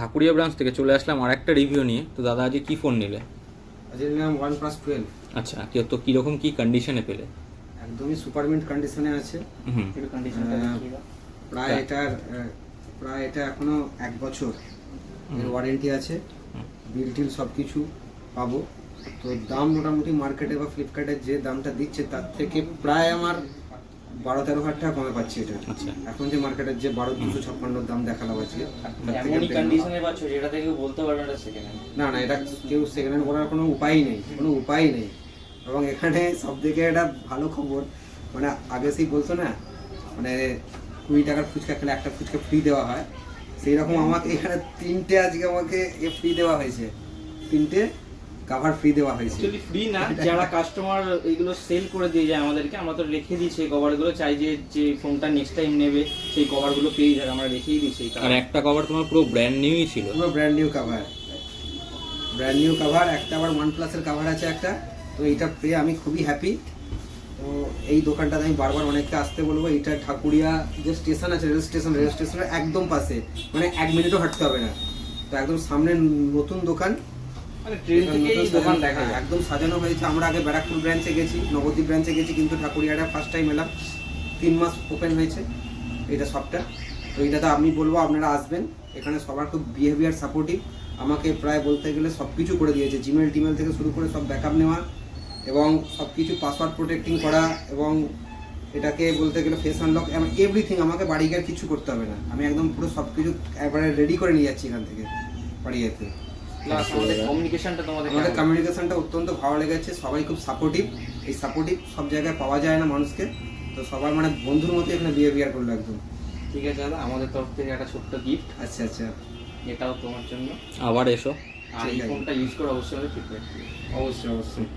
Dhakuria branch থেকে চলে আসলাম আর একটা রিভিউ নিয়ে। তো দাদা আজকে কি ফোন নিলে? আজকে নিলাম OnePlus 12। আচ্ছা, কি তো কীরকম কি কন্ডিশনে পেলে? একদমই সুপারমিন্ট কন্ডিশনে আছে। হুম। একটু কন্ডিশনটা দেখিয়ে দাও। প্রায় এটা এখনো 1 বছর এর ওয়ারেন্টি আছে, বিল টিল সব কিছু পাবো। তো দাম মোটামুটি মার্কেটে বা ফ্লিপকার্টে যে দামটা দিচ্ছে তার থেকে প্রায় আমার 12-13 হাজার টাকা কমে পাচ্ছি এটা। আচ্ছা। এখন যে মার্কেটের যে 12,256 দাম দেখালাম আজকে, তার থেকে এমনই কন্ডিশনে পাচ্ছ যেটা থেকে বলতে পারবে না সেকেন্ড হ্যান্ড। না এটা কেউ সেকেন্ড হ্যান্ড বলার কোনো উপায় নেই। এবং এখানে সব থেকে একটা ভালো খবর, মানে আগে সেই বলতো না, মানে 20 টাকার ফুচকা খেলে একটা ফুচকা ফ্রি দেওয়া হয়, সেই রকম আমাকে এখানে 3টে আজকে আমাকে ফ্রি দেওয়া হয়েছে, 3টে কভার ফ্রি দেওয়া হয়েছে। অ্যাকচুয়ালি ফ্রি না, যারা কাস্টমার এইগুলো সেল করে দিয়ে যায় আমাদেরকে, আমরা তো রেখে দিই সেই কভারগুলো, চাই যে ফোনটা নেক্সট টাইম নেবে সেই কভারগুলো পেয়ে যাবে, আমরা রেখেই দিই সেই আর একটা কভার তোমার পুরো ব্র্যান্ড নিউই ছিল। পুরো ব্র্যান্ড নিউ কভার, একটা আবার OnePlus-এর কভার আছে একটা। তো এইটা পেয়ে আমি খুবই হ্যাপি। তো এই দোকানটাতে আমি বারবার অনেককে আসতে বলবো। এটা ঢাকুরিয়া যে স্টেশন আছে, রেল স্টেশনের একদম পাশে, মানে 1 মিনিটও হাঁটতে হবে না। তো একদম সামনে নতুন দোকান, মানে ট্রেন থেকে এই দোকান দেখা যায়। একদম সাজানো হয়েছে। আমরা আগে ব্যারাকপুর ব্রাঞ্চে গেছি, নবদ্বীপ ব্রাঞ্চে গেছি, কিন্তু ঢাকুরিয়াটা ফার্স্ট টাইম এলাম। 3 মাস ওপেন হয়েছে এটা সবটা। তো এইটাতে আমি বলবো আপনারা আসবেন। এখানে সবার খুব বিহেভিয়ার সাপোর্টিভ। আমাকে প্রায় বলতে গেলে সব কিছু করে দিয়েছে, জিমেল টিমেল থেকে শুরু করে সব ব্যাকআপ নেওয়া এবং সব কিছু পাসওয়ার্ড প্রোটেক্টিং করা, এবং এটাকে বলতে গেলে ফেস আনলক, এভরিথিং। আমাকে বাড়ি গিয়ে কিছু করতে হবে না, আমি একদম পুরো সব কিছু একবারে রেডি করে নিয়ে যাচ্ছি এখান থেকে বাড়ি যেতে। প্লাস আমাদের কমিউনিকেশনটা আমাদের কমিউনিকেশনটা অত্যন্ত ভালো লেগেছে, সবাই খুব সাপোর্টিভ। এই সাপোর্টিভ সব জায়গায় পাওয়া যায় না মানুষকে। তো সবার মানে বন্ধুর মতো এখানে বিহেভিয়ার করলো একদম। ঠিক আছে দাদা, আমাদের তরফ থেকে একটা ছোট্ট গিফট, আচ্ছা, এটাও তোমার জন্য। আবার এসো। আর এই ঠিক আছে। ফোনটা ইউজ করে অবশ্যই ফিডব্যাক দিও। অবশ্যই।